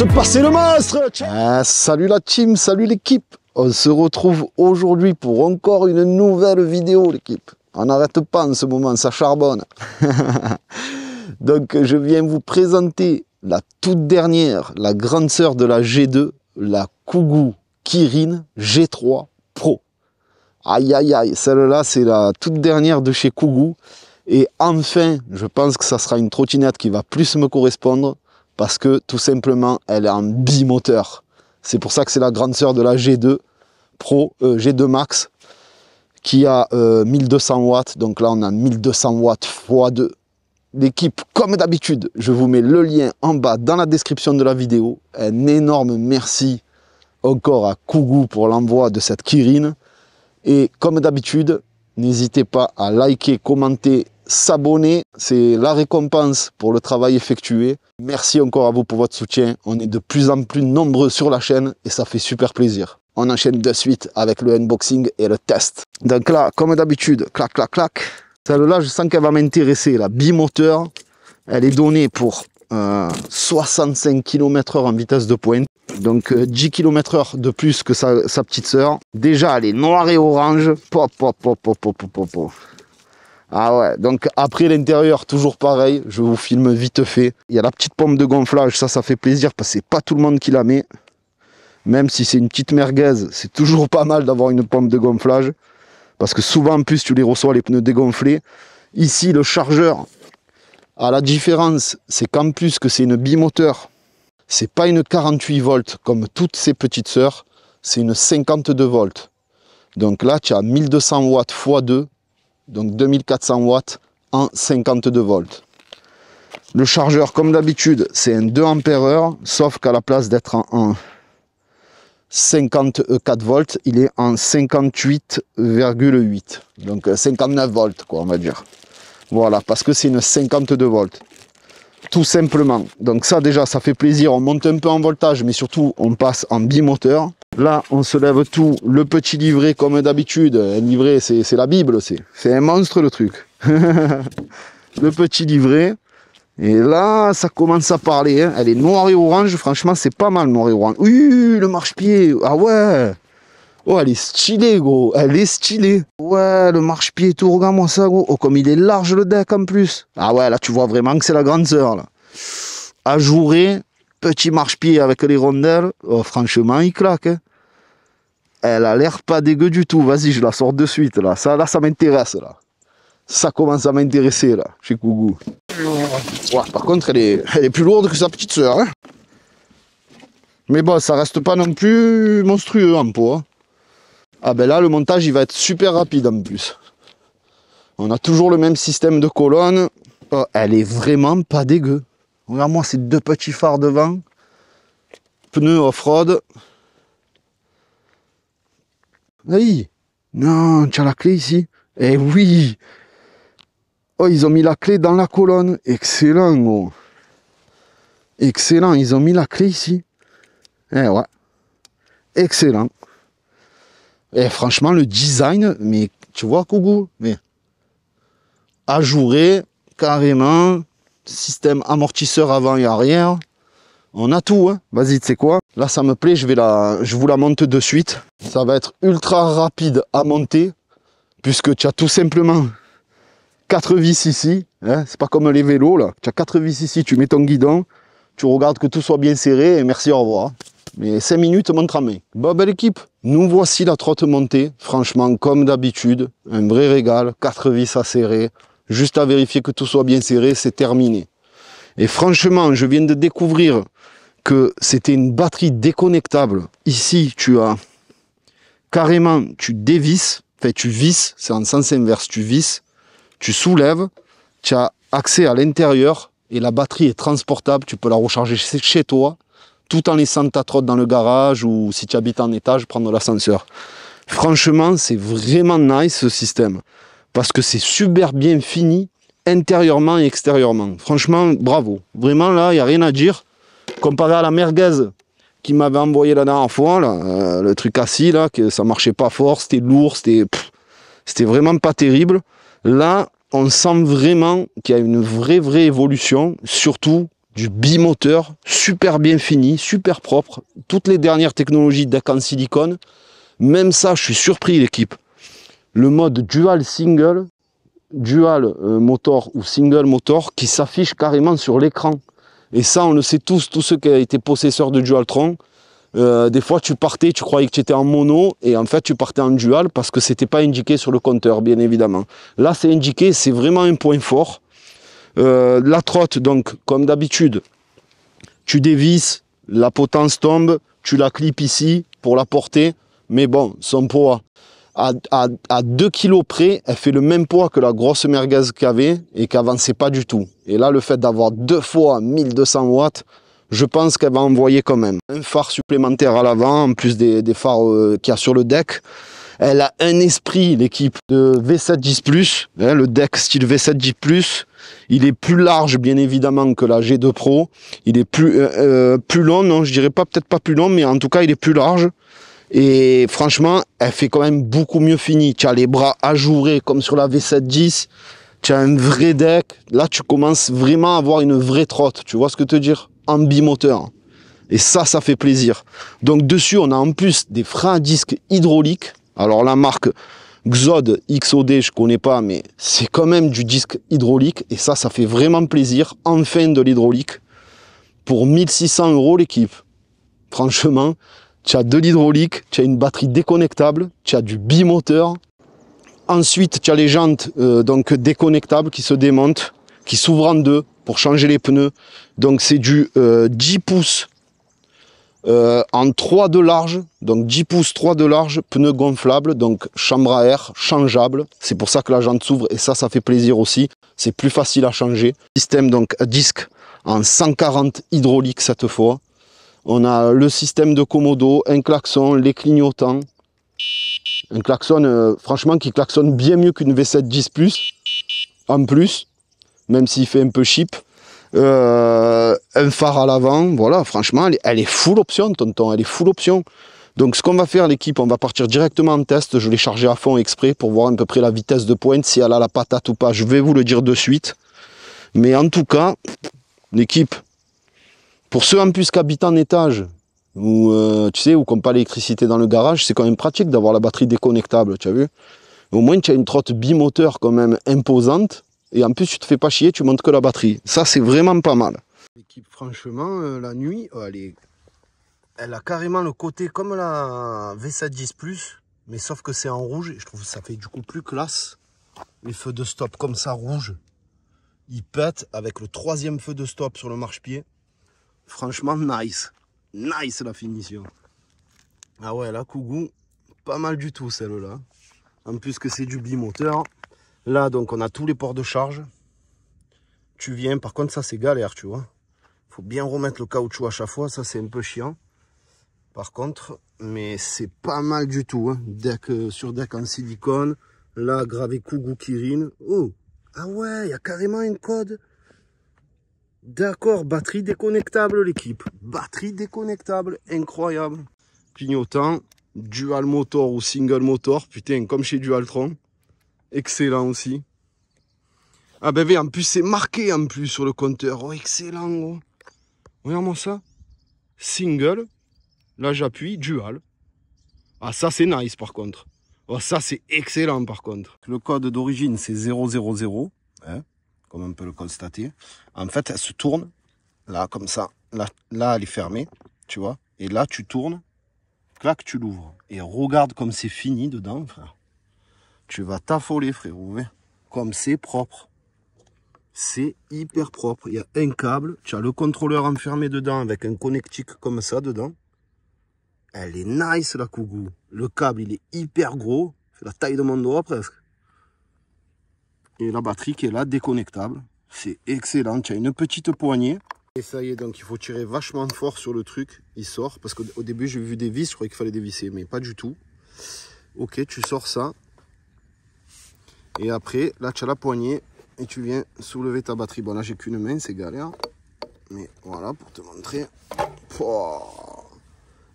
laisse passer le monstre. Salut la team, salut l'équipe. On se retrouve aujourd'hui pour encore une nouvelle vidéo l'équipe. On n'arrête pas en ce moment, ça charbonne. Donc je viens vous présenter la toute dernière, la grande sœur de la G2, la Kugu Kirin G3 Pro. Aïe aïe aïe, celle-là c'est la toute dernière de chez Kugu. Et enfin, je pense que ça sera une trottinette qui va plus me correspondre parce que tout simplement, elle est en bimoteur. C'est pour ça que c'est la grande sœur de la G2 Pro, G2 Max, qui a 1200 watts. Donc là, on a 1200 watts x2. L'équipe, comme d'habitude, je vous mets le lien en bas dans la description de la vidéo. Un énorme merci encore à Kugu pour l'envoi de cette Kirin. Et comme d'habitude, n'hésitez pas à liker, commenter, s'abonner. C'est la récompense pour le travail effectué. Merci encore à vous pour votre soutien. On est de plus en plus nombreux sur la chaîne et ça fait super plaisir. On enchaîne de suite avec le unboxing et le test. Donc là, comme d'habitude, clac, clac, clac. Celle-là, je sens qu'elle va m'intéresser. La bimoteur, elle est donnée pour 65 km/h en vitesse de pointe. Donc 10 km/h de plus que sa petite sœur. Déjà, elle est noire et orange. Pop, pop, pop, pop, pop, pop, pop. Ah ouais, donc après l'intérieur, toujours pareil. Je vous filme vite fait. Il y a la petite pompe de gonflage. Ça fait plaisir parce que c'est pas tout le monde qui la met. Même si c'est une petite merguez, c'est toujours pas mal d'avoir une pompe de gonflage. Parce que souvent, en plus, tu les reçois les pneus dégonflés. Ici, le chargeur, à la différence, c'est qu'en plus que c'est une bimoteur, c'est pas une 48 volts comme toutes ses petites sœurs, c'est une 52 volts. Donc là, tu as 1200 watts x2, donc 2400 watts en 52 volts. Le chargeur, comme d'habitude, c'est un 2 ampères, sauf qu'à la place d'être en 54 volts, il est en 58,8. Donc 59 volts, quoi, on va dire. Voilà, parce que c'est une 52 volts. Tout simplement. Donc ça déjà, ça fait plaisir. On monte un peu en voltage, mais surtout, on passe en bimoteur. Là, on se lève tout. Le petit livret, comme d'habitude. Un livret, c'est la Bible, c'est un monstre, le truc. Le petit livret. Et là, ça commence à parler. Hein. Elle est noire et orange. Franchement, c'est pas mal, noir et orange. Oui, le marche-pied. Ah ouais. Oh, elle est stylée, gros. Elle est stylée. Ouais, le marche-pied et tout. Regarde-moi ça, gros. Oh, comme il est large, le deck, en plus. Ah ouais, là, tu vois vraiment que c'est la grande sœur, là. Ajouré. Petit marche-pied avec les rondelles. Oh, franchement, il claque. Hein. Elle a l'air pas dégueu du tout. Vas-y, je la sors de suite, là. Ça m'intéresse, là. Ça commence à m'intéresser, là, chez Kugu. Ouais, par contre, elle est plus lourde que sa petite sœur. Hein. Mais bon, ça reste pas non plus monstrueux en poids. Hein. Ah ben là, le montage, il va être super rapide en plus. On a toujours le même système de colonne. Oh, elle est vraiment pas dégueu. Regarde-moi ces deux petits phares devant. Pneus off-road. Oui. Non, tu as la clé ici. Eh oui. Oh, ils ont mis la clé dans la colonne. Excellent, gros. Excellent, ils ont mis la clé ici. Eh ouais. Excellent. Et franchement, le design, mais tu vois, Kugu, mais ajouré, carrément. Système amortisseur avant et arrière. On a tout, hein. Vas-y, tu sais quoi? Là, ça me plaît, je vous la monte de suite. Ça va être ultra rapide à monter, puisque tu as tout simplement 4 vis ici, hein, c'est pas comme les vélos là, tu as 4 vis ici, tu mets ton guidon, tu regardes que tout soit bien serré et merci, au revoir. Mais 5 minutes, montre à main. Bon, belle équipe, nous voici la trotte montée, franchement comme d'habitude, un vrai régal, 4 vis à serrer, juste à vérifier que tout soit bien serré, c'est terminé. Et franchement, je viens de découvrir que c'était une batterie déconnectable. Ici, tu as carrément, tu dévisses, enfin tu visses, c'est en sens inverse, tu visses, tu soulèves, tu as accès à l'intérieur et la batterie est transportable, tu peux la recharger chez toi, tout en laissant ta trotte dans le garage ou si tu habites en étage, prendre l'ascenseur. Franchement, c'est vraiment nice ce système, parce que c'est super bien fini, intérieurement et extérieurement. Franchement, bravo. Vraiment, là, il n'y a rien à dire. Comparé à la merguez qui m'avait envoyé la dernière fois, là, le truc assis, là, que ça marchait pas fort, c'était lourd, c'était vraiment pas terrible. Là, on sent vraiment qu'il y a une vraie évolution, surtout du bimoteur, super bien fini, super propre. Toutes les dernières technologies deck en silicone. Même ça, je suis surpris l'équipe. Le mode dual single, dual motor ou single motor qui s'affiche carrément sur l'écran. Et ça, on le sait tous ceux qui ont été possesseurs de Dualtron. Des fois, tu partais, tu croyais que tu étais en mono, et en fait, tu partais en dual parce que c'était pas indiqué sur le compteur, bien évidemment. Là, c'est indiqué, c'est vraiment un point fort. La trotte, donc, comme d'habitude, tu dévisses, la potence tombe, tu la clips ici pour la porter, mais bon, son poids, à 2 kg près, elle fait le même poids que la grosse merguez qu'il y avait et qui n'avançait pas du tout. Et là, le fait d'avoir 2 fois 1200 watts, je pense qu'elle va envoyer quand même. Un phare supplémentaire à l'avant, en plus des phares qu'il y a sur le deck. Elle a un esprit, l'équipe de V710+, hein, le deck style V710+. Il est plus large, bien évidemment, que la G2 Pro. Il est plus long, non, je dirais pas, peut-être pas plus long, mais en tout cas, il est plus large. Et franchement, elle fait quand même beaucoup mieux fini. Tu as les bras ajourés comme sur la V710. Tu as un vrai deck. Là, tu commences vraiment à avoir une vraie trotte. Tu vois ce que je veux te dire? En bimoteur. Et ça fait plaisir. Donc dessus, on a en plus des freins à disque hydrauliques. Alors la marque Xod XOD, je connais pas, mais c'est quand même du disque hydraulique. Et ça fait vraiment plaisir. Enfin de l'hydraulique. Pour 1600 € l'équipe. Franchement, tu as de l'hydraulique, tu as une batterie déconnectable, tu as du bimoteur. Ensuite, tu as les jantes donc déconnectables qui se démontent, qui s'ouvrent en deux pour changer les pneus. Donc c'est du 10 pouces en 3 de large, donc 10 pouces 3 de large, pneu gonflable, donc chambre à air, changeable. C'est pour ça que la jante s'ouvre et ça fait plaisir aussi. C'est plus facile à changer. Système donc disque en 140 hydraulique cette fois. On a le système de commodo, un klaxon, les clignotants. Un klaxon, franchement, qui klaxonne bien mieux qu'une V710+, en plus, même s'il fait un peu cheap. Un phare à l'avant, voilà, franchement, elle est full option, tonton, elle est full option. Donc ce qu'on va faire, l'équipe, on va partir directement en test. Je l'ai chargé à fond exprès pour voir à peu près la vitesse de pointe, si elle a la patate ou pas. Je vais vous le dire de suite. Mais en tout cas, l'équipe, pour ceux en plus qui habitent en étage, ou tu sais, ou qui n'ont pas l'électricité dans le garage, c'est quand même pratique d'avoir la batterie déconnectable, tu as vu? Au moins, tu as une trotte bimoteur quand même imposante, et en plus, tu te fais pas chier, tu montes que la batterie. Ça, c'est vraiment pas mal. L'équipe, franchement, la nuit, elle a carrément le côté comme la V710+, mais sauf que c'est en rouge, et je trouve que ça fait du coup plus classe. Les feux de stop comme ça, rouge, ils pètent avec le 3e feu de stop sur le marchepied. Franchement, nice. Nice la finition. Ah ouais, la Kougou, pas mal du tout celle-là. En plus que c'est du bimoteur. Là, donc, on a tous les ports de charge. Tu viens, par contre, ça c'est galère, tu vois. Faut bien remettre le caoutchouc à chaque fois, ça c'est un peu chiant. Par contre, mais c'est pas mal du tout. Hein. Deck, sur deck en silicone. Là, gravé Kougou Kirin. Oh, ah ouais, il y a carrément un code. D'accord, batterie déconnectable l'équipe. Batterie déconnectable, incroyable. Clignotant, dual motor ou single motor, putain, comme chez Dualtron. Excellent aussi. Ah ben en plus c'est marqué en plus sur le compteur. Oh excellent gros. Regarde-moi ça. Single. Là j'appuie, dual. Ah ça c'est nice par contre. Oh ça c'est excellent par contre. Le code d'origine c'est 000. Hein, comme on peut le constater. En fait, elle se tourne, là, comme ça. Là, elle est fermée, tu vois. Et là, tu tournes, clac, tu l'ouvres. Et regarde comme c'est fini dedans, frère. Tu vas t'affoler, frérot. Hein. Comme c'est propre. C'est hyper propre. Il y a un câble. Tu as le contrôleur enfermé dedans avec un connectique comme ça dedans. Elle est nice, la Kougou. Le câble, il est hyper gros. C'est la taille de mon doigt, presque. Et la batterie qui est là, déconnectable. C'est excellent. Tu as une petite poignée. Et ça y est, donc il faut tirer vachement fort sur le truc. Il sort. Parce qu'au début, j'ai vu des vis. Je croyais qu'il fallait dévisser. Mais pas du tout. Ok, tu sors ça. Et après, là, tu as la poignée. Et tu viens soulever ta batterie. Bon, là, j'ai qu'une main. C'est galère. Mais voilà, pour te montrer. Oh.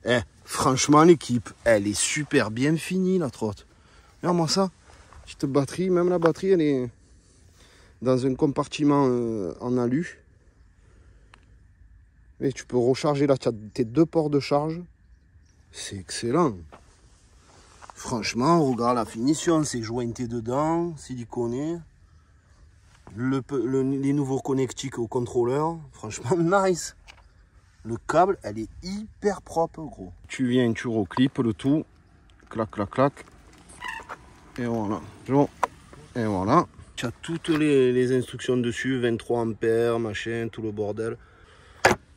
Eh, franchement, l'équipe, elle est super bien finie, la trotte. Regarde-moi ça. Petite batterie. Même la batterie, elle est dans un compartiment en alu. Et tu peux recharger là, tu as tes 2 ports de charge. C'est excellent. Franchement, regarde la finition, c'est jointé dedans, siliconé. Les nouveaux connectiques au contrôleur, franchement nice. Le câble, elle est hyper propre, gros. Tu viens, tu reclips le tout. Clac, clac, clac. Et voilà. Et voilà. Tu as toutes les instructions dessus, 23 ampères, machin, tout le bordel.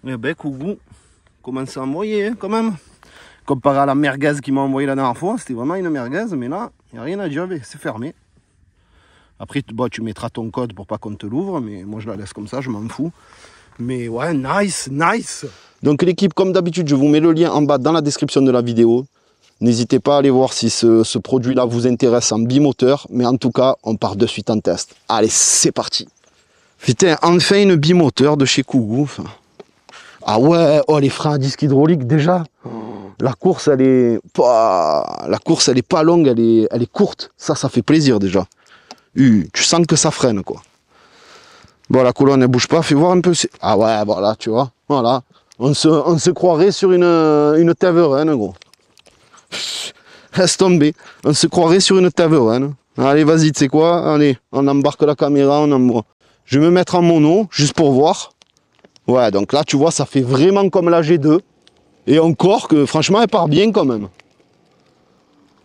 Et ben, Kougou commence à envoyer, hein, quand même. Comparé à la merguez qui m'a envoyé la dernière fois, c'était vraiment une merguez, mais là, il n'y a rien à dire, c'est fermé. Après, bon, tu mettras ton code pour pas qu'on te l'ouvre, mais moi je la laisse comme ça, je m'en fous. Mais ouais, nice, nice. Donc l'équipe, comme d'habitude, je vous mets le lien en bas dans la description de la vidéo. N'hésitez pas à aller voir si ce produit-là vous intéresse en bimoteur, mais en tout cas, on part de suite en test. Allez, c'est parti. Putain, enfin une bimoteur de chez Kougou. Ah ouais, oh les freins à disque hydraulique déjà. La course elle est pas longue, elle est courte. Ça fait plaisir déjà. Tu sens que ça freine quoi. Bon, la colonne elle bouge pas, fais voir un peu. Ah ouais, voilà, tu vois. Voilà. On se croirait sur une Taveren, gros. Laisse tomber. On se croirait sur une Taveren. Allez, vas-y, tu sais quoi? Allez, on embarque la caméra, on envoie. Je vais me mettre en mono, juste pour voir. Ouais, donc là, tu vois, ça fait vraiment comme la G2. Et encore que, franchement, elle part bien quand même.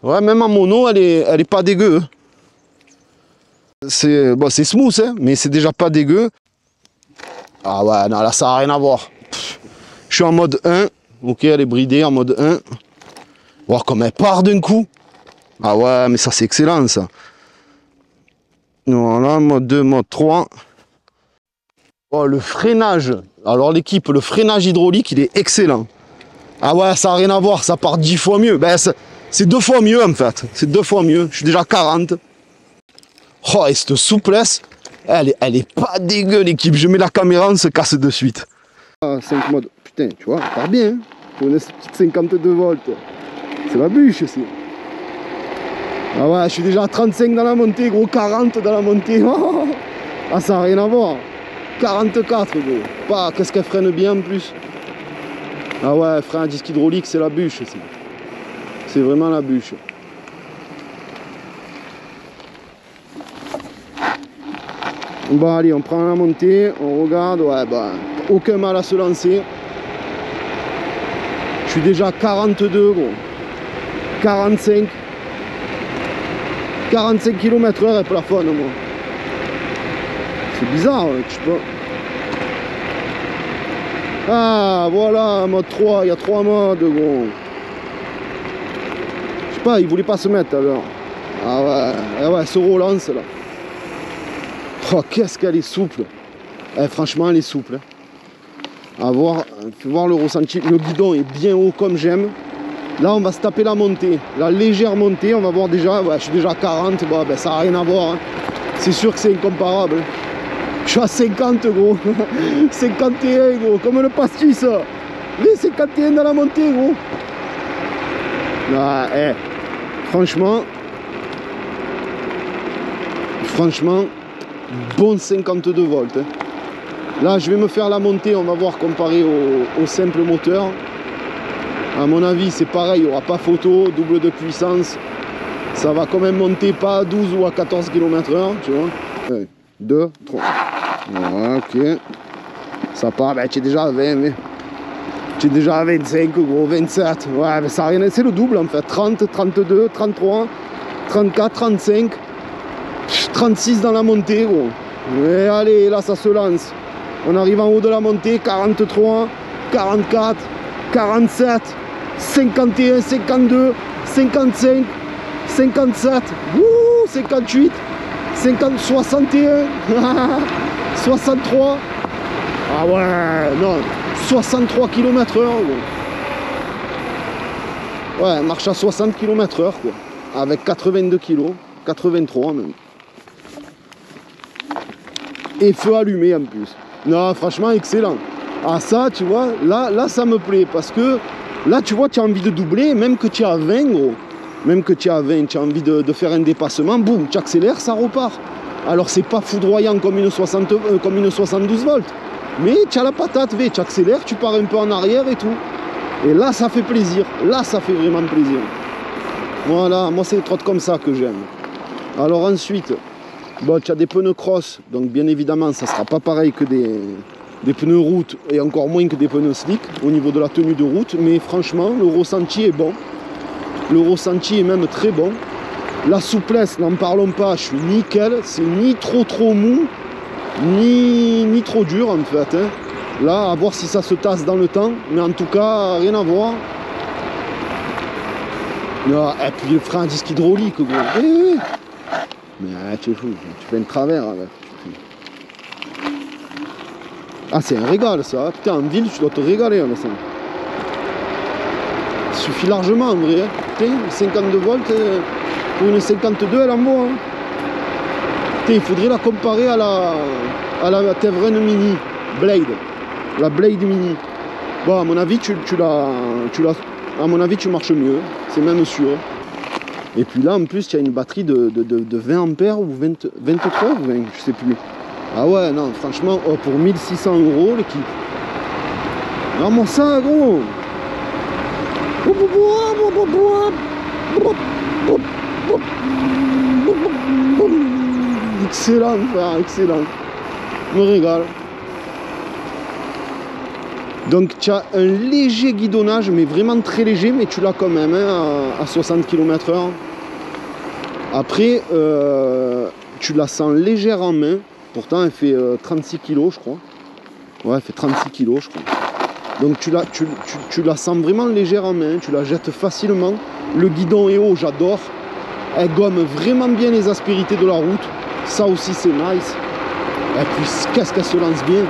Ouais, même en mono, elle est pas dégueu. C'est bon, c'est smooth, hein, mais c'est déjà pas dégueu. Ah ouais, non, là, ça n'a rien à voir. Je suis en mode 1. Ok, elle est bridée en mode 1. Voir comme elle part d'un coup. Ah ouais, mais ça, c'est excellent, ça. Voilà, mode 2, mode 3. Oh, le freinage. Alors, l'équipe, le freinage hydraulique, il est excellent. Ah ouais, ça n'a rien à voir, ça part 10 fois mieux. Ben, c'est 2 fois mieux, en fait. C'est 2 fois mieux. Je suis déjà 40. Oh, et cette souplesse, elle est pas dégueu, l'équipe. Je mets la caméra, on se casse de suite. 5 modes. Putain, tu vois, elle part bien. Hein. Pour une petite 52 volts. C'est la bûche, aussi. Ah ouais, je suis déjà à 35 dans la montée, gros. 40 dans la montée. Ah, ça n'a rien à voir. 44, gros. Pas, qu'est-ce qu'elle freine bien, en plus. Ah ouais, frein à disque hydraulique, c'est la bûche. C'est vraiment la bûche. Bon, allez, on prend la montée, on regarde. Ouais, bah, aucun mal à se lancer. Je suis déjà à 42, gros. 45. 45 km/h, elle plafonne, moi. C'est bizarre, je sais pas. Ah, voilà, mode 3, il y a 3 modes, gros. Je sais pas, il voulait pas se mettre alors. Ah ouais, se relance là. Oh, qu'est-ce qu'elle est souple. Eh, franchement, elle est souple. À voir, fais voir le ressenti. Le guidon est bien haut comme j'aime. Là, on va se taper la montée. La légère montée, on va voir déjà. Ouais, je suis déjà à 40. Bon, ben, ça n'a rien à voir. Hein. C'est sûr que c'est incomparable. Je suis à 50, gros. 51, gros. Comme le pastis. Les 51 dans la montée, gros. Ah, eh. Franchement, bon 52 volts. Hein. Là, je vais me faire la montée. On va voir comparé au simple moteur. À mon avis, c'est pareil. Il n'y aura pas photo. Double de puissance. Ça va quand même monter pas à 12 ou à 14 km/h. Tu vois. 1, 2, 3. Voilà, ok. Ça part. Ben, tu es déjà à 20. Mais... tu es déjà à 25, gros. 27. Ouais, mais ça n'a rien. C'est le double en fait. 30, 32, 33, 34, 35. 36 dans la montée, gros. Et allez, là, ça se lance. On arrive en haut de la montée. 43, 44, 47, 51, 52, 55, 57, 58, 50, 61, 63. Ah ouais, non, 63 km/h, gros. Ouais, marche à 60 km/h, quoi. Avec 82 kg, 83 même. Et feu allumé en plus. Non, franchement, excellent. Ah ça, tu vois, là ça me plaît. Parce que là, tu vois, tu as envie de doubler, même que tu es à 20, gros. Même que tu es à 20, tu as envie de faire un dépassement, boum, tu accélères, ça repart. Alors, c'est pas foudroyant comme une 72 volts. Mais tu as la patate, tu accélères, tu pars un peu en arrière et tout. Et là, ça fait plaisir. Là, ça fait vraiment plaisir. Voilà, moi, c'est les trottes comme ça que j'aime. Alors ensuite, bon, tu as des pneus cross. Donc, bien évidemment, ça ne sera pas pareil que des pneus route et encore moins que des pneus slick au niveau de la tenue de route. Mais franchement, le ressenti est bon. Le ressenti est même très bon. La souplesse, n'en parlons pas, je suis nickel. C'est ni trop mou, ni trop dur en fait. Hein. Là, à voir si ça se tasse dans le temps. Mais en tout cas, rien à voir. Non, et puis le frein à disque hydraulique, gros. Oui. Mais tu es fou, tu fais un travers avec. Ah, c'est un régal ça. Putain, en ville, tu dois te régaler avec ça. Il suffit largement en vrai. Hein. Putain, 52 volts. Pour une 52, elle en vaut. Hein. Il faudrait la comparer à la Tevren Mini Blade. La Blade Mini. Bon, à mon avis, à mon avis, tu marches mieux. C'est même sûr. Et puis là, en plus, tu as une batterie de 20 ampères ou 23 ou 20, je sais plus. Ah ouais, non, franchement, oh, pour 1600 € l'équipe. Vraiment ça, gros. Excellent, frère, excellent. Je me régale. Donc tu as un léger guidonnage, mais vraiment très léger, mais tu l'as quand même hein, à 60 km/h. Après, tu la sens légère en main. Pourtant, elle fait 36 kg, je crois. Ouais, elle fait 36 kg, je crois. Donc tu la sens vraiment légère en main, tu la jettes facilement. Le guidon est haut, j'adore. Elle gomme vraiment bien les aspérités de la route. Ça aussi, c'est nice. Et puis, qu'est-ce qu'elle se lance bien.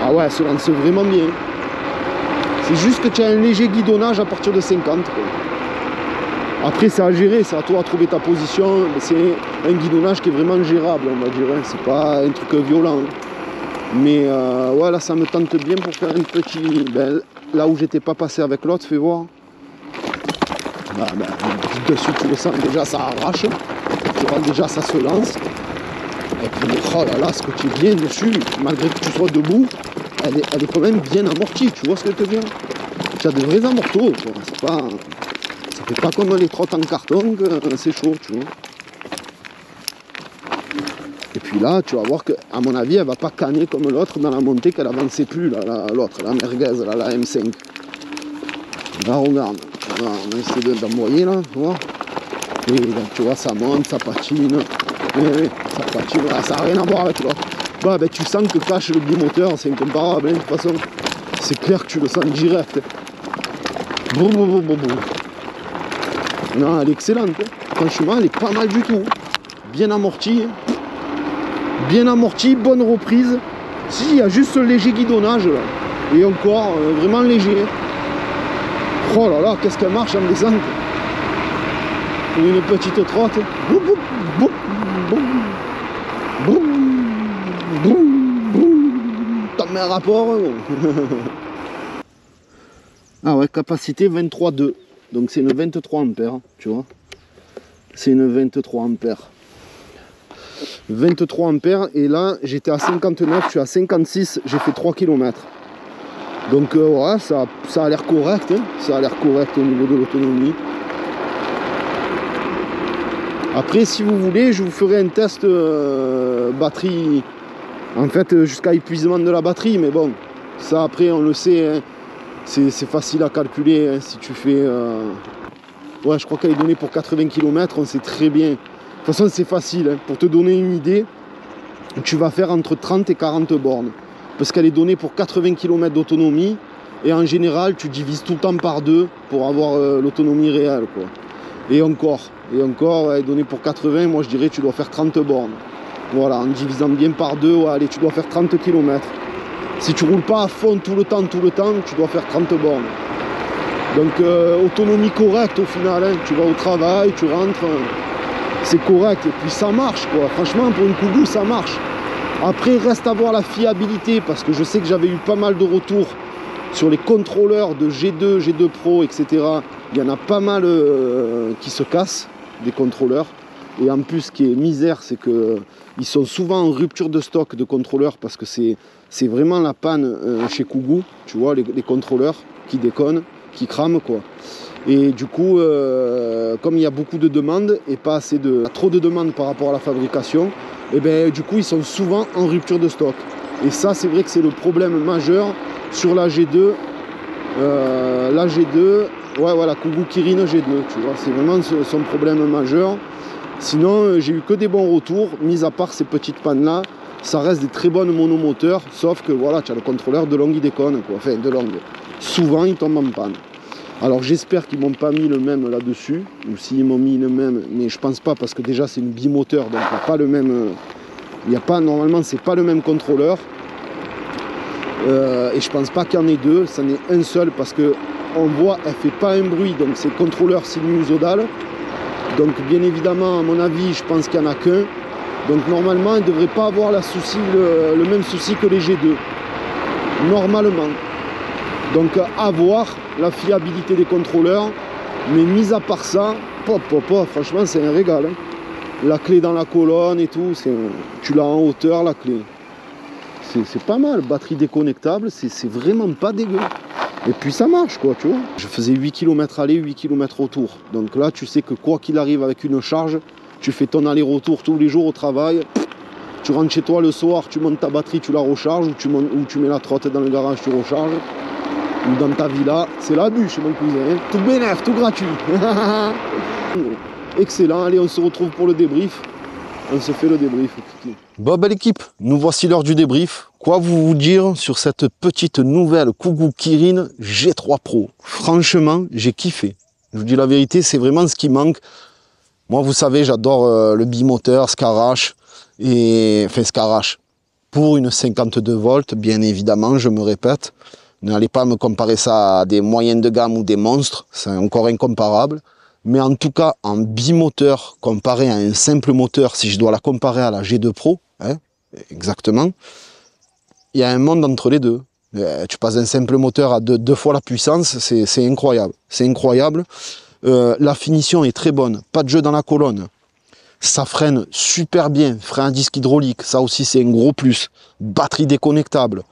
Ah ouais, elle se lance vraiment bien. C'est juste que tu as un léger guidonnage à partir de 50. Quoi. Après, c'est à gérer, c'est à toi de trouver ta position. C'est un guidonnage qui est vraiment gérable, on va dire. Hein. C'est pas un truc violent. Mais voilà, ça me tente bien pour faire un petit... Ben, là où j'étais pas passé avec l'autre, fais voir. Ah, ben, dessus, tu le sens déjà, ça arrache. Tu vois, déjà, ça se lance. Et puis, oh là là, ce que tu es bien dessus, malgré que tu sois debout, elle est quand même bien amortie, tu vois ce que je te dis. Tu as de vrais amortos, c'est pas... Ça fait pas comme les trottes en carton, c'est chaud, tu vois. Et puis là, tu vas voir qu'à mon avis, elle va pas canner comme l'autre dans la montée qu'elle avançait plus, l'autre, la merguez, là, la M5. Là, regarde, on a essayé d'envoyer, là, tu vois. Et là, tu vois, ça monte, ça patine. Oui, ça patine, là, ça n'a rien à voir avec l'autre. Bah, ben, tu sens que cache le bimoteur, c'est incomparable, hein, de toute façon. C'est clair que tu le sens direct. Boum, boum, boum, boum, boum. Non, elle est excellente. Hein. Franchement, elle est pas mal du tout. Bien amortie. Hein. Bien amortie, bonne reprise. Si, il y a juste ce léger guidonnage là. Et encore, vraiment léger. Hein. Oh là là, qu'est-ce qu'elle marche en descente. Pour une petite trotte. Boum, boum, boum, boum, boum, boum, boum. T'en mets un rapport. Ah ouais, capacité 23,2. Donc c'est une 23 ampères, tu vois. C'est une 23 ampères. 23 ampères et là j'étais à 59, je suis à 56, j'ai fait 3 km. Donc ouais, ça a l'air correct, hein. Ça a l'air correct au niveau de l'autonomie. Après si vous voulez, je vous ferai un test batterie, en fait jusqu'à épuisement de la batterie, mais bon, ça après on le sait, hein. C'est facile à calculer, hein, si tu fais... Ouais, je crois qu'elle est donnée pour 80 km, on sait très bien. De toute façon, c'est facile. Hein. Pour te donner une idée, tu vas faire entre 30 et 40 bornes. Parce qu'elle est donnée pour 80 km d'autonomie. Et en général, tu divises tout le temps par 2 pour avoir l'autonomie réelle. Quoi. Et encore, elle est donnée pour 80. Moi, je dirais que tu dois faire 30 bornes. Voilà, en divisant bien par 2, ouais, allez, tu dois faire 30 km. Si tu roules pas à fond tout le temps, tu dois faire 30 bornes. Donc autonomie correcte au final, hein. Tu vas au travail, tu rentres, c'est correct. Et puis ça marche quoi, franchement pour une Kugu ça marche. Après reste à voir la fiabilité parce que je sais que j'avais eu pas mal de retours sur les contrôleurs de G2, G2 Pro, etc. Il y en a pas mal qui se cassent, des contrôleurs. Et en plus, ce qui est misère, c'est qu'ils sont souvent en rupture de stock de contrôleurs parce que c'est vraiment la panne chez Kougou, tu vois, les contrôleurs qui déconnent, qui crament, quoi. Et du coup, comme il y a beaucoup de demandes et pas trop de demandes par rapport à la fabrication, et ben, du coup, ils sont souvent en rupture de stock. Et ça, c'est vrai que c'est le problème majeur sur la G2. La G2, ouais, voilà, Kougou Kirin G2, tu vois, c'est vraiment son problème majeur. Sinon, j'ai eu que des bons retours, mis à part ces petites pannes-là. Ça reste des très bonnes monomoteurs, sauf que voilà, tu as le contrôleur de longue, il déconne, quoi. Enfin, de longue. Souvent, il tombe en panne. Alors, j'espère qu'ils m'ont pas mis le même là-dessus, ou s'ils m'ont mis le même, mais je pense pas, parce que déjà, c'est une bimoteur, donc il n'y a pas le même... normalement, c'est pas le même contrôleur. Et je pense pas qu'il y en ait deux, ça n'est un seul, parce que on voit, elle fait pas un bruit, donc c'est contrôleur sinusodal. Donc bien évidemment, à mon avis, je pense qu'il n'y en a qu'un. Donc normalement, il ne devrait pas avoir le même souci que les G2. Normalement. Donc à voir la fiabilité des contrôleurs. Mais mis à part ça, franchement, c'est un régal. Hein. La clé dans la colonne et tout, tu l'as en hauteur, la clé. C'est pas mal. Batterie déconnectable, c'est vraiment pas dégueu. Et puis ça marche, quoi, tu vois. Je faisais 8 km aller, 8 km retour. Donc là, tu sais que quoi qu'il arrive avec une charge, tu fais ton aller-retour tous les jours au travail. Tu rentres chez toi le soir, tu montes ta batterie, tu la recharges, ou tu mets la trotte dans le garage, tu recharges. Ou dans ta villa, c'est la bûche, mon cousin. Hein. Tout bénef, tout gratuit. Excellent, allez, on se retrouve pour le débrief. On se fait le débrief. Bon, belle équipe, nous voici l'heure du débrief. Quoi vous dire sur cette petite nouvelle Kougou Kirin G3 Pro? Franchement, j'ai kiffé. Je vous dis la vérité, c'est vraiment ce qui manque. Moi, vous savez, j'adore le bimoteur, Skarash. Enfin, Skarash. Pour une 52 volts, bien évidemment, je me répète. N'allez pas me comparer ça à des moyennes de gamme ou des monstres. C'est encore incomparable. Mais en tout cas, en bimoteur, comparé à un simple moteur, si je dois la comparer à la G2 Pro, hein, exactement, il y a un monde entre les deux. Tu passes d'un simple moteur à deux fois la puissance, c'est incroyable. C'est incroyable. La finition est très bonne, pas de jeu dans la colonne. Ça freine super bien, frein à disque hydraulique, ça aussi c'est un gros plus. Batterie déconnectable.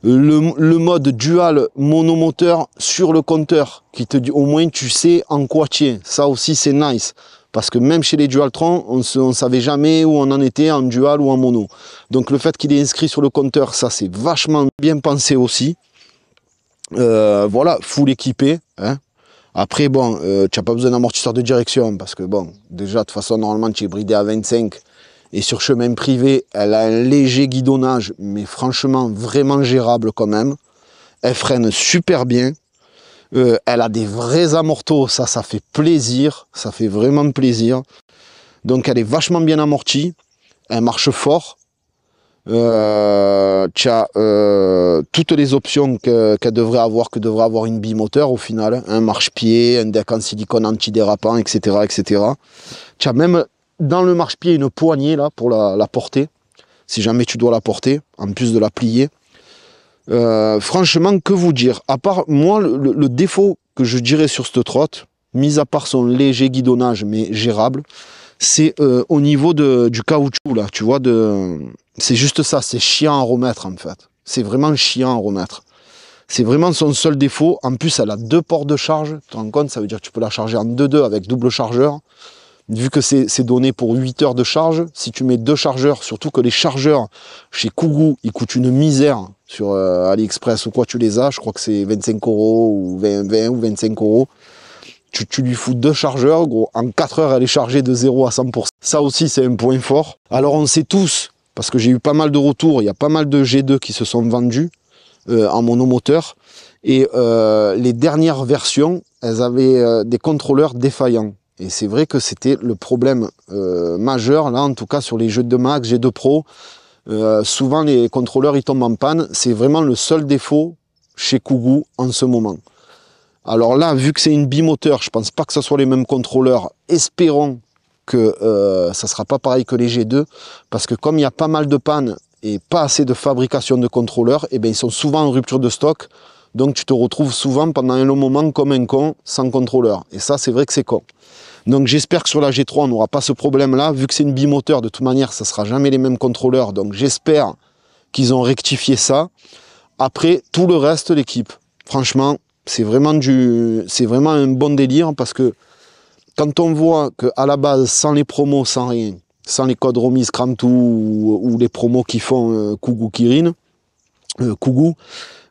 Le mode dual monomoteur sur le compteur, qui te dit au moins tu sais en quoi tu es. Ça aussi c'est nice. Parce que même chez les Dualtron, on ne savait jamais où on en était en dual ou en mono. Donc le fait qu'il est inscrit sur le compteur, ça c'est vachement bien pensé aussi. Voilà, full équipé. Hein. Après, bon, tu n'as pas besoin d'amortisseur de direction. Parce que bon, déjà de toute façon, normalement tu es bridé à 25. Et sur chemin privé, elle a un léger guidonnage, mais franchement vraiment gérable quand même. Elle freine super bien. Elle a des vrais amortos, ça fait plaisir. Ça fait vraiment plaisir. Donc elle est vachement bien amortie. Elle marche fort. Tu as toutes les options qu'elle devrait avoir une bimoteur au final. Un marche-pied, un deck en silicone antidérapant, etc. etc. Tu as même dans le marche-pied une poignée là pour la porter. Si jamais tu dois la porter, en plus de la plier. Franchement, que vous dire? À part, moi, le défaut que je dirais sur cette trotte, mis à part son léger guidonnage, mais gérable, c'est au niveau du caoutchouc, là, tu vois, c'est juste ça, c'est chiant à remettre, en fait. C'est vraiment chiant à remettre. C'est vraiment son seul défaut. En plus, elle a 2 ports de charge. Tu te rends compte, ça veut dire que tu peux la charger en 2-2 avec double chargeur. Vu que c'est donné pour 8 heures de charge, si tu mets 2 chargeurs, surtout que les chargeurs chez Kougou, ils coûtent une misère sur AliExpress ou quoi tu les as, je crois que c'est 25 € ou 20 ou 25 €. Tu lui fous 2 chargeurs, gros, en 4 heures elle est chargée de 0 à 100%. Ça aussi c'est un point fort. Alors on sait tous, parce que j'ai eu pas mal de retours, il y a pas mal de G2 qui se sont vendus en monomoteur, et les dernières versions, elles avaient des contrôleurs défaillants. Et c'est vrai que c'était le problème majeur, là en tout cas sur les jeux de Max, G2 Pro. Souvent les contrôleurs ils tombent en panne. C'est vraiment le seul défaut chez Kougou en ce moment. Alors là, vu que c'est une bimoteur, je pense pas que ce soit les mêmes contrôleurs. Espérons que ça sera pas pareil que les G2. Parce que comme il y a pas mal de pannes et pas assez de fabrication de contrôleurs, et bien ils sont souvent en rupture de stock. Donc tu te retrouves souvent pendant un long moment comme un con, sans contrôleur. Et ça, c'est vrai que c'est con. Donc j'espère que sur la G3, on n'aura pas ce problème-là. Vu que c'est une bimoteur, de toute manière, ça ne sera jamais les mêmes contrôleurs. Donc j'espère qu'ils ont rectifié ça. Après, tout le reste, l'équipe, franchement, c'est vraiment un bon délire parce que quand on voit qu'à la base, sans les promos, sans rien, sans les codes remise Kramtou ou les promos qui font Kugu Kirin, Kugu,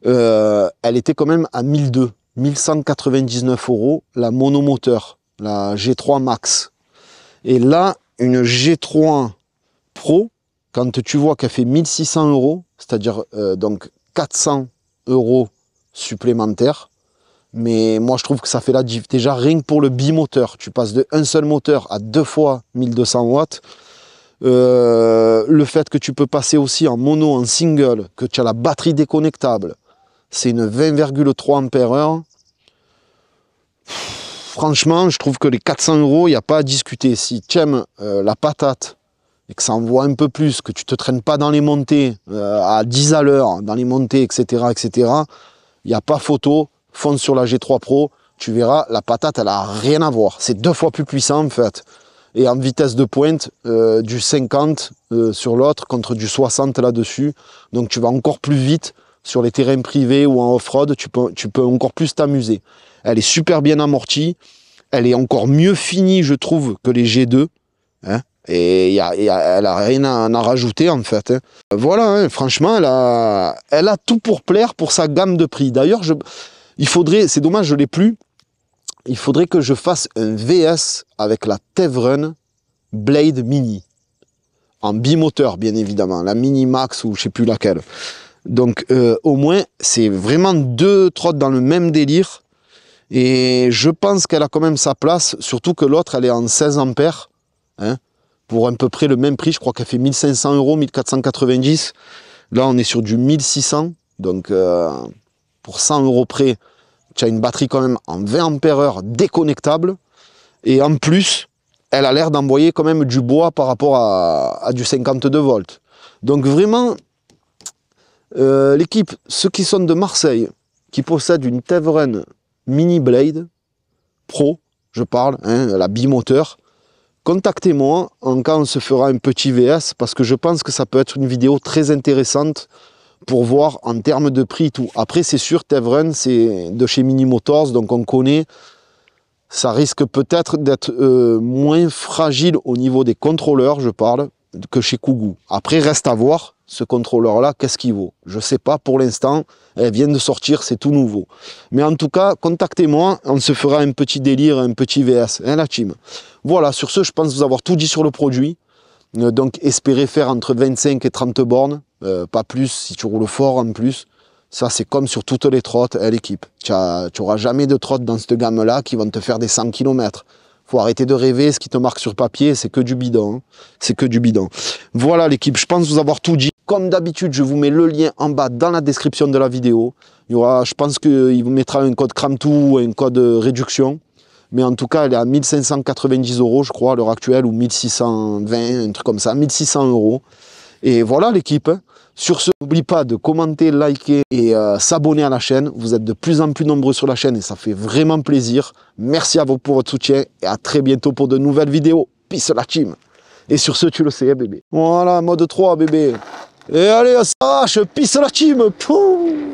elle était quand même à 1199 €, la monomoteur, la G3 Max. Et là, une G3 Pro, quand tu vois qu'elle fait 1600 €, c'est-à-dire donc 400 € supplémentaires, mais moi je trouve que ça fait la diff. Déjà rien que pour le bimoteur, tu passes de un seul moteur à 2 fois 1200 watts. Le fait que tu peux passer aussi en mono, en single, que tu as la batterie déconnectable, c'est une 20,3 ampères-heure. Franchement, je trouve que les 400 €, il n'y a pas à discuter. Si tu aimes la patate et que ça envoie un peu plus, que tu ne te traînes pas dans les montées à 10 à l'heure, dans les montées, etc., il n'y a pas photo. Fonce sur la G3 Pro, tu verras, la patate, elle n'a rien à voir. C'est 2 fois plus puissant, en fait. Et en vitesse de pointe, du 50 sur l'autre contre du 60 là-dessus. Donc tu vas encore plus vite sur les terrains privés ou en off-road, tu peux encore plus t'amuser. Elle est super bien amortie. Elle est encore mieux finie, je trouve, que les G2. Hein, et elle n'a rien à en rajouter, en fait. Hein. Voilà, hein, franchement, elle a tout pour plaire pour sa gamme de prix. D'ailleurs, il faudrait, c'est dommage, je ne l'ai plus, il faudrait que je fasse un VS avec la Tevren Blade Mini. En bimoteur, bien évidemment. La Mini Max ou je ne sais plus laquelle. Donc, au moins, c'est vraiment 2 trottes dans le même délire. Et je pense qu'elle a quand même sa place, surtout que l'autre, elle est en 16 ampères. Hein, pour à peu près le même prix, je crois qu'elle fait 1500 €, 1490. Là, on est sur du 1600. Donc, pour 100 € près, tu as une batterie quand même en 20 ampères-heure déconnectable. Et en plus, elle a l'air d'envoyer quand même du bois par rapport à du 52 volts. Donc vraiment, l'équipe, ceux qui sont de Marseille, qui possèdent une Tevren Mini Blade Pro, je parle, hein, la bimoteur, contactez-moi en cas on se fera un petit VS parce que je pense que ça peut être une vidéo très intéressante pour voir en termes de prix et tout. Après, c'est sûr, Tevren, c'est de chez Mini Motors, donc on connaît. Ça risque peut-être d'être moins fragile au niveau des contrôleurs, je parle, que chez Kugu. Après, reste à voir, ce contrôleur-là, qu'est-ce qu'il vaut. Je ne sais pas pour l'instant, elle vient de sortir, c'est tout nouveau. Mais en tout cas, contactez-moi, on se fera un petit délire, un petit VS, hein, la team. Voilà, sur ce, je pense vous avoir tout dit sur le produit. Donc, espérez faire entre 25 et 30 bornes. Pas plus si tu roules fort en plus. Ça, c'est comme sur toutes les trottes, hein, l'équipe. Tu n'auras jamais de trottes dans cette gamme-là qui vont te faire des 100 km. Faut arrêter de rêver. Ce qui te marque sur papier, c'est que du bidon. Hein. C'est que du bidon. Voilà, l'équipe. Je pense vous avoir tout dit. Comme d'habitude, je vous mets le lien en bas dans la description de la vidéo. Il y aura, je pense qu'il vous mettra un code Kramtou ou un code réduction. Mais en tout cas, elle est à 1590 €, je crois, à l'heure actuelle, ou 1620, un truc comme ça, 1600 €. Et voilà, l'équipe. Sur ce, n'oublie pas de commenter, liker et s'abonner à la chaîne. Vous êtes de plus en plus nombreux sur la chaîne et ça fait vraiment plaisir. Merci à vous pour votre soutien et à très bientôt pour de nouvelles vidéos. Peace la team. Et sur ce, tu le sais, bébé. Voilà, mode 3, bébé. Et allez, ça marche. Peace la team. Pouh.